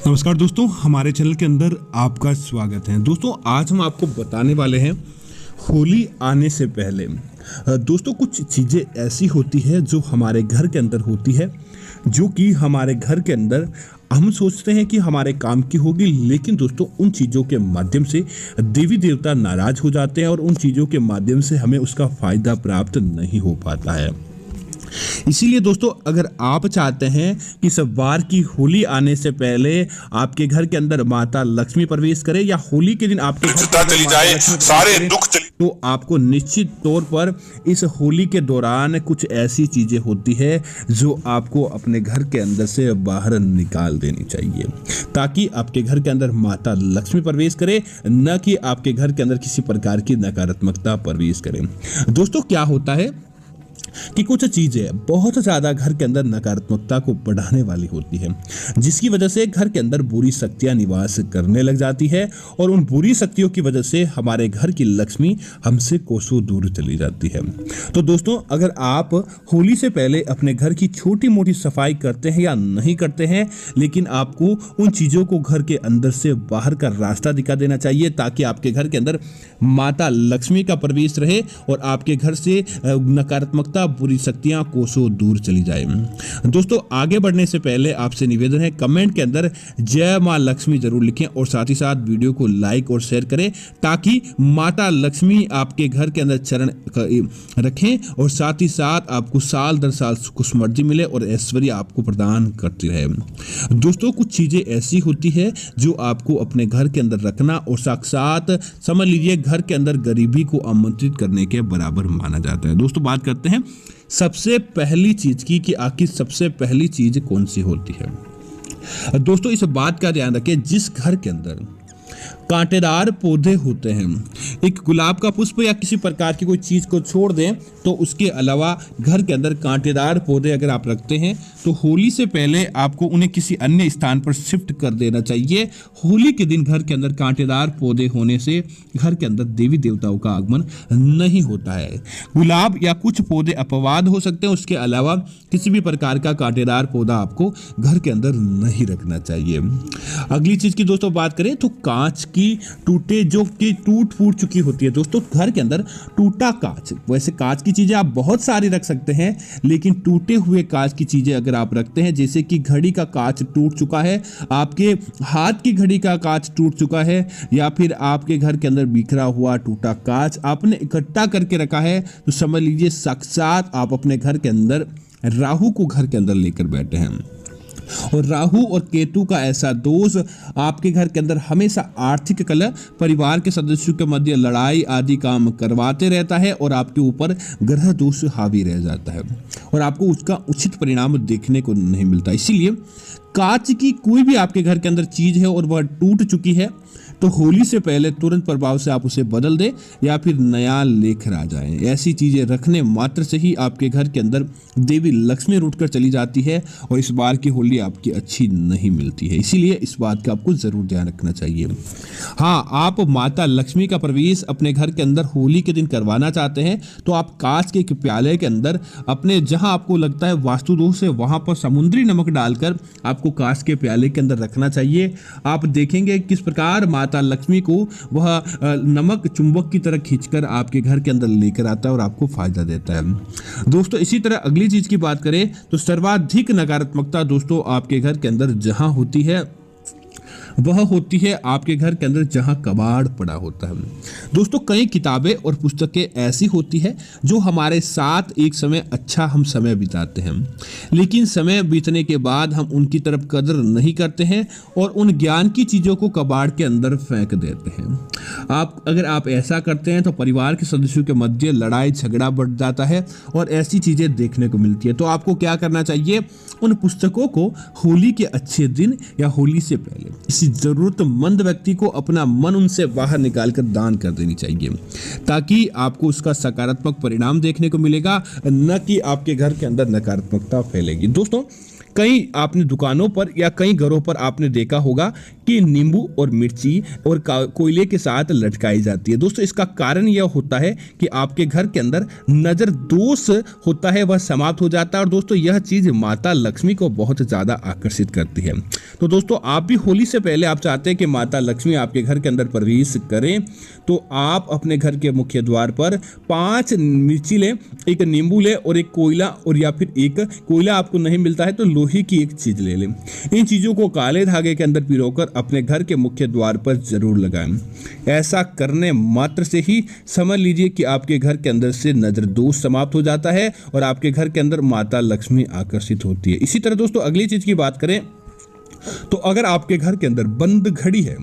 नमस्कार दोस्तों, हमारे चैनल के अंदर आपका स्वागत है। दोस्तों, आज हम आपको बताने वाले हैं होली आने से पहले दोस्तों कुछ चीज़ें ऐसी होती है जो हमारे घर के अंदर होती है, जो कि हमारे घर के अंदर हम सोचते हैं कि हमारे काम की होगी, लेकिन दोस्तों उन चीज़ों के माध्यम से देवी देवता नाराज हो जाते हैं और उन चीज़ों के माध्यम से हमें उसका फायदा प्राप्त नहीं हो पाता है। इसीलिए दोस्तों, अगर आप चाहते हैं कि इस बार की होली आने से पहले आपके घर के अंदर माता लक्ष्मी प्रवेश करे या होली के दिन आपके घर चली जाए, सारे दुख चले, तो आपको निश्चित तौर पर इस होली के दौरान कुछ ऐसी चीजें होती है जो आपको अपने घर के अंदर से बाहर निकाल देनी चाहिए, ताकि आपके घर के अंदर माता लक्ष्मी प्रवेश करे, न कि आपके घर के अंदर किसी प्रकार की नकारात्मकता प्रवेश करे। दोस्तों, क्या होता है कि कुछ चीजें बहुत ज्यादा घर के अंदर नकारात्मकता को बढ़ाने वाली होती है, जिसकी वजह से घर के अंदर बुरी शक्तियां निवास करने लग जाती है और उन बुरी शक्तियों की वजह से हमारे घर की लक्ष्मी हमसे कोसों दूर चली जाती है। तो दोस्तों, अगर आप होली से पहले अपने घर की छोटी मोटी सफाई करते हैं या नहीं करते हैं, लेकिन आपको उन चीजों को घर के अंदर से बाहर का रास्ता दिखा देना चाहिए, ताकि आपके घर के अंदर माता लक्ष्मी का प्रवेश रहे और आपके घर से नकारात्मकता, बुरी शक्तियां कोसों दूर चली जाए। दोस्तों, आगे बढ़ने से पहले आपसे निवेदन है, कमेंट के अंदर जय मां लक्ष्मी जरूर लिखें और साथ ही साथ वीडियो को लाइक और शेयर करें, ताकि माता लक्ष्मी आपके घर के अंदर चरण रखें और साथ ही साथ आपको साल दर साल सुख समृद्धि मिले और ऐश्वर्य आपको प्रदान करती रहे। दोस्तों, कुछ चीजें ऐसी होती है जो आपको अपने घर के अंदर रखना और साक्षात समझ लीजिए घर के अंदर गरीबी को आमंत्रित करने के बराबर माना जाता है। दोस्तों, बात करते हैं सबसे पहली चीज की कि आखिर सबसे पहली चीज कौन सी होती है। दोस्तों, इस बात का ध्यान रखें, जिस घर के अंदर कांटेदार पौधे होते हैं, एक गुलाब का पुष्प या किसी प्रकार की कोई चीज को छोड़ दें, तो उसके अलावा घर के अंदर कांटेदार पौधे अगर आप रखते हैं तो होली से पहले आपको उन्हें किसी अन्य स्थान पर शिफ्ट कर देना चाहिए। होली के दिन घर के अंदर कांटेदार पौधे होने से घर के अंदर देवी देवताओं का आगमन नहीं होता है। गुलाब या कुछ पौधे अपवाद हो सकते हैं, उसके अलावा किसी भी प्रकार का कांटेदार पौधा आपको घर के अंदर नहीं रखना चाहिए। अगली चीज की दोस्तों बात करें तो कांच की टूटे जो कि टूट फूट चुकी होती है। दोस्तों, घर के अंदर टूटा कांच, वैसे कांच की चीजें आप बहुत सारी रख सकते हैं, लेकिन टूटे हुए कांच की चीजें अगर आप रखते हैं, जैसे कि घड़ी का कांच टूट चुका है, आपके हाथ की घड़ी का कांच टूट चुका है, या फिर आपके घर के अंदर बिखरा हुआ टूटा कांच आपने इकट्ठा करके रखा है, तो समझ लीजिए साक्षात आप अपने घर के अंदर राहु को घर के अंदर लेकर बैठे हैं। और राहु और केतु का ऐसा दोष आपके घर के अंदर हमेशा आर्थिक कलह, परिवार के सदस्यों के मध्य लड़ाई आदि काम करवाते रहता है और आपके ऊपर ग्रह दोष हावी रह जाता है और आपको उसका उचित परिणाम देखने को नहीं मिलता। इसीलिए कांच की कोई भी आपके घर के अंदर चीज है और वह टूट चुकी है, तो होली से पहले तुरंत प्रभाव से आप उसे बदल दें या फिर नया लेकर आ जाएं। ऐसी चीजें रखने मात्र से ही आपके घर के अंदर देवी लक्ष्मी रूठकर चली जाती है और इस बार की होली आपकी अच्छी नहीं मिलती है। इसीलिए इस बात का आपको जरूर ध्यान रखना चाहिए। हाँ, आप माता लक्ष्मी का प्रवेश अपने घर के अंदर होली के दिन करवाना चाहते हैं, तो आप कांच के एक प्याले के अंदर अपने जहां आपको लगता है वास्तु दोष है, वहां पर समुद्री नमक डालकर आपको कांच के प्याले के अंदर रखना चाहिए। आप देखेंगे किस प्रकार माता लक्ष्मी को वह नमक चुंबक की तरह खींचकर आपके घर के अंदर लेकर आता है और आपको फायदा देता है। दोस्तों, इसी तरह अगली चीज की बात करें तो सर्वाधिक नकारात्मकता दोस्तों आपके घर के अंदर जहां होती है, वह होती है आपके घर के अंदर जहां कबाड़ पड़ा होता है। दोस्तों, कई किताबें और पुस्तकें ऐसी होती है जो हमारे साथ एक समय अच्छा हम समय बिताते हैं, लेकिन समय बीतने के बाद हम उनकी तरफ कदर नहीं करते हैं और उन ज्ञान की चीजों को कबाड़ के अंदर फेंक देते हैं। अगर आप ऐसा करते हैं तो परिवार के सदस्यों के मध्य लड़ाई झगड़ा बढ़ जाता है और ऐसी चीजें देखने को मिलती है। तो आपको क्या करना चाहिए, उन पुस्तकों को होली के अच्छे दिन या होली से पहले किसी जरूरतमंद व्यक्ति को अपना मन उनसे बाहर निकालकर दान कर देनी चाहिए, ताकि आपको उसका सकारात्मक परिणाम देखने को मिलेगा, न कि आपके घर के अंदर नकारात्मकता फैलेगी। दोस्तों, कई आपने दुकानों पर या कई घरों पर आपने देखा होगा कि नींबू और मिर्ची और कोयले के साथ लटकाई जाती है। दोस्तों इसका कारण यह होता है कि आपके घर के अंदर नजर दोष होता है वह समाप्त हो जाता है और दोस्तों यह चीज माता लक्ष्मी को बहुत ज्यादा आकर्षित करती है। तो दोस्तों आप भी होली से पहले आप चाहते हैं कि माता लक्ष्मी आपके घर के अंदर प्रवेश करें, तो आप अपने घर के मुख्य द्वार पर 5 मिर्ची लें, एक नींबू लें और एक कोयला, और या फिर एक कोयला आपको नहीं मिलता है तो लोहे की एक चीज ले लें। इन चीजों को काले धागे के अंदर पिरोकर अपने घर के मुख्य द्वार पर जरूर लगाएं। ऐसा करने मात्र से ही समझ लीजिए कि आपके घर के अंदर से नजर दोष समाप्त हो जाता है और आपके घर के अंदर माता लक्ष्मी आकर्षित होती है। इसी तरह दोस्तों अगली चीज की बात करें तो अगर आपके घर के अंदर बंद घड़ी है,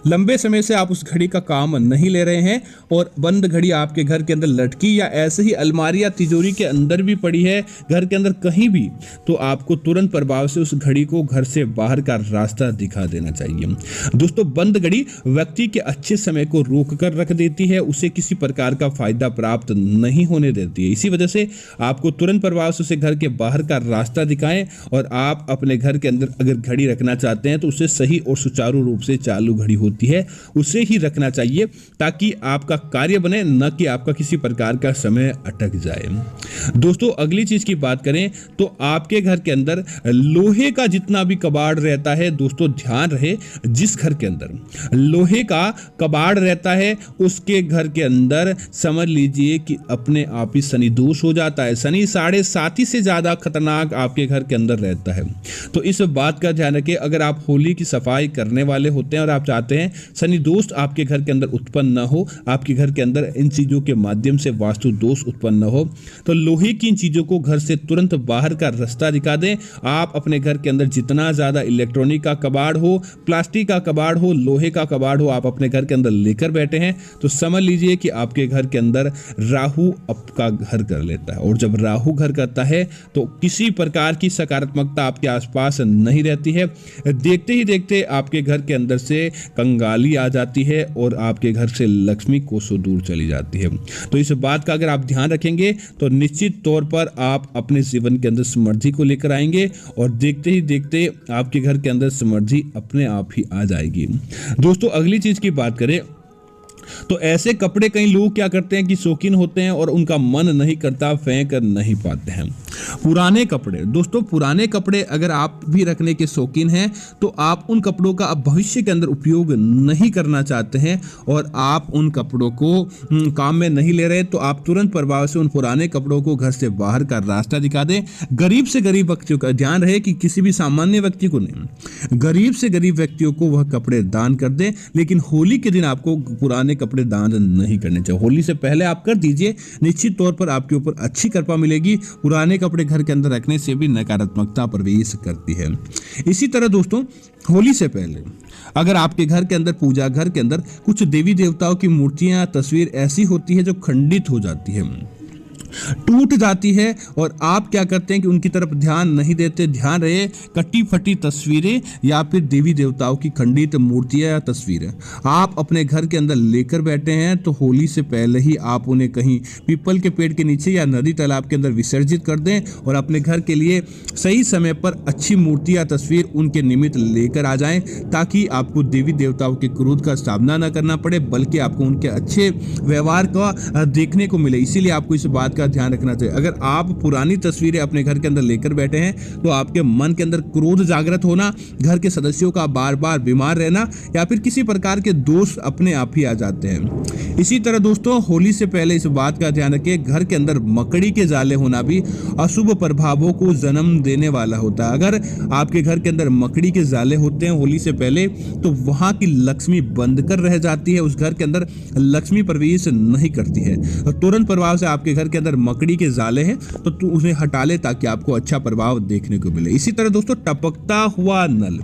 लंबे समय से आप उस घड़ी का काम नहीं ले रहे हैं और बंद घड़ी आपके घर के अंदर लटकी या ऐसे ही अलमारी या तिजोरी के अंदर भी पड़ी है घर के अंदर कहीं भी, तो आपको तुरंत प्रभाव से उस घड़ी को घर से बाहर का रास्ता दिखा देना चाहिए। दोस्तों बंद घड़ी व्यक्ति के अच्छे समय को रोक कर रख देती है, उसे किसी प्रकार का फायदा प्राप्त नहीं होने देती है। इसी वजह से आपको तुरंत प्रभाव से उसे घर के बाहर का रास्ता दिखाएं और आप अपने घर के अंदर अगर घड़ी रखना चाहते हैं तो उसे सही और सुचारू रूप से चालू घड़ी होती है उसे ही रखना चाहिए ताकि आपका कार्य बने, न कि आपका किसी प्रकार का समय अटक जाए। दोस्तों अगली चीज की बात करें तो आपके घर के अंदर लोहे का जितना भी कबाड़ रहता है, दोस्तों ध्यान रहे जिस घर के अंदर लोहे का कबाड़ रहता है उसके घर के अंदर समझ लीजिए कि अपने आप ही शनि दोष हो जाता है। शनि 7.5 से ज्यादा खतरनाक आपके घर के अंदर रहता है। तो इस बात का ध्यान रखें, अगर आप होली की सफाई करने वाले होते हैं और आप चाहते हैं शनि दोष आपके घर के अंदर उत्पन्न न हो, आपके घर के अंदर इन चीजों के माध्यम से वास्तु दोष उत्पन्न न हो, तो लोहे की इन चीजों को घर से तुरंत बाहर का रास्ता दिखा दें। आप अपने घर के अंदर जितना ज्यादा इलेक्ट्रॉनिक का कबाड़ हो, प्लास्टिक का कबाड़ हो, लोहे का कबाड़ हो, आप अपने घर के अंदर लेकर बैठे हैं तो समझ लीजिए कि आपके घर के अंदर राहु आपका घर कर लेता है। और जब राहु घर करता है तो किसी प्रकार की सकारात्मकता आपके आसपास नहीं रहती है। देखते ही देखते आपके घर के अंदर से कंगाली आ जाती है और आपके घर से लक्ष्मी कोसों दूर चली जाती है। तो इस बात का अगर आप ध्यान रखेंगे तो निश्चित तौर पर आप अपने जीवन के अंदर समृद्धि को लेकर आएंगे और देखते ही देखते आपके घर के अंदर समृद्धि अपने आप ही आ जाएगी। दोस्तों अगली चीज की बात करें तो ऐसे कपड़े कई लोग क्या करते हैं कि शौकीन होते हैं और उनका मन नहीं करता, फेंक नहीं पाते हैं। पुराने कपड़े, दोस्तों पुराने कपड़े अगर आप भी रखने के शौकीन हैं तो आप उन कपड़ों का अब भविष्य के अंदर उपयोग नहीं करना चाहते हैं और आप उन कपड़ों को काम में नहीं ले रहे, तो आप तुरंत प्रभाव से उन पुराने कपड़ों को घर से बाहर का रास्ता दिखा दें। गरीब से गरीब व्यक्तियों का ध्यान रहे कि किसी भी सामान्य व्यक्ति को नहीं, गरीब से गरीब व्यक्तियों को वह कपड़े दान कर दें। लेकिन होली के दिन आपको पुराने कपड़े दान नहीं करने चाहिए। होली से पहले आप कर दीजिए, निश्चित तौर पर आपके ऊपर अच्छी कृपा मिलेगी। पुराने कपड़े घर के अंदर रखने से भी नकारात्मकता प्रवेश करती है। इसी तरह दोस्तों होली से पहले अगर आपके घर के अंदर पूजा घर के अंदर कुछ देवी देवताओं की मूर्तियां तस्वीर ऐसी होती है जो खंडित हो जाती है, टूट जाती है और आप क्या करते हैं कि उनकी तरफ ध्यान नहीं देते। ध्यान रहे कटी फटी तस्वीरें या फिर देवी देवताओं की खंडित मूर्तियां या तस्वीरें आप अपने घर के अंदर लेकर बैठे हैं तो होली से पहले ही आप उन्हें कहीं पीपल के पेड़ के नीचे या नदी तालाब के अंदर विसर्जित कर दें और अपने घर के लिए सही समय पर अच्छी मूर्ति या तस्वीर उनके निमित्त लेकर आ जाएं, ताकि आपको देवी देवताओं के क्रोध का सामना न करना पड़े बल्कि आपको उनके अच्छे व्यवहार का देखने को मिले। इसीलिए आपको इस बात का ध्यान रखना चाहिए। अगर आप पुरानी तस्वीरें अपने घर के अंदर लेकर बैठे हैं तो आपके मन के अंदर क्रोध जागृत होना, घर के सदस्यों का बार बार बीमार रहना या फिर किसी प्रकार के दोष अपने आप ही आ जाते हैं। इसी तरह दोस्तों होली से पहले इस बात का ध्यान रखिए, घर के अंदर मकड़ी के जाले होना भी अशुभ प्रभावों को जन्म देने वाला होता है। अगर आपके घर के अंदर मकड़ी के जाले होते हैं होली से पहले तो वहां की लक्ष्मी बंद कर रह जाती है, उस घर के अंदर लक्ष्मी प्रवेश नहीं करती है। और तुरंत प्रभाव से आपके घर के अंदर मकड़ी के जाले हैं तो उन्हें हटा ले ताकि आपको अच्छा प्रभाव देखने को मिले। इसी तरह दोस्तों टपकता हुआ नल,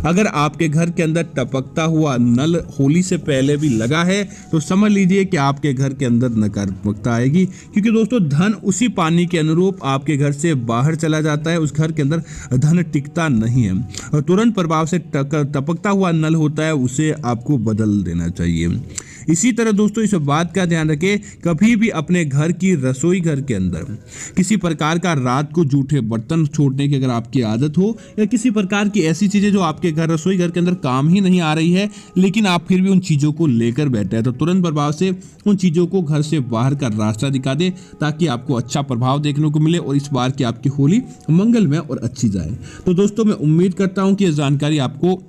अगर आपके घर के अंदर टपकता हुआ नल होली से पहले भी लगा है तो समझ लीजिए कि आपके घर के अंदर नकारात्मकता आएगी, क्योंकि दोस्तों धन उसी पानी के अनुरूप आपके घर से बाहर चला जाता है, उस घर के अंदर धन टिकता नहीं है और तुरंत प्रभाव से टपकता हुआ नल होता है उसे आपको बदल देना चाहिए। इसी तरह दोस्तों इस बात का ध्यान रखें, कभी भी अपने घर की रसोई घर के अंदर किसी प्रकार का रात को जूठे बर्तन छोड़ने की अगर आपकी आदत हो, या किसी प्रकार की ऐसी चीजें जो आपके घर रसोई घर के अंदर काम ही नहीं आ रही है लेकिन आप फिर भी उन चीजों को लेकर बैठे हैं, तो तुरंत प्रभाव से उन चीजों को घर से बाहर का रास्ता दिखा दे, ताकि आपको अच्छा प्रभाव देखने को मिले और इस बार की आपकी होली मंगलमय और अच्छी जाए। तो दोस्तों मैं उम्मीद करता हूं कि यह जानकारी आपको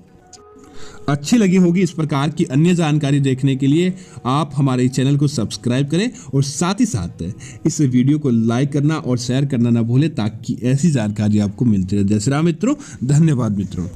अच्छी लगी होगी। इस प्रकार की अन्य जानकारी देखने के लिए आप हमारे चैनल को सब्सक्राइब करें और साथ ही साथ इस वीडियो को लाइक करना और शेयर करना ना भूलें, ताकि ऐसी जानकारी आपको मिलती रहे। जय श्री राम मित्रों, धन्यवाद मित्रों।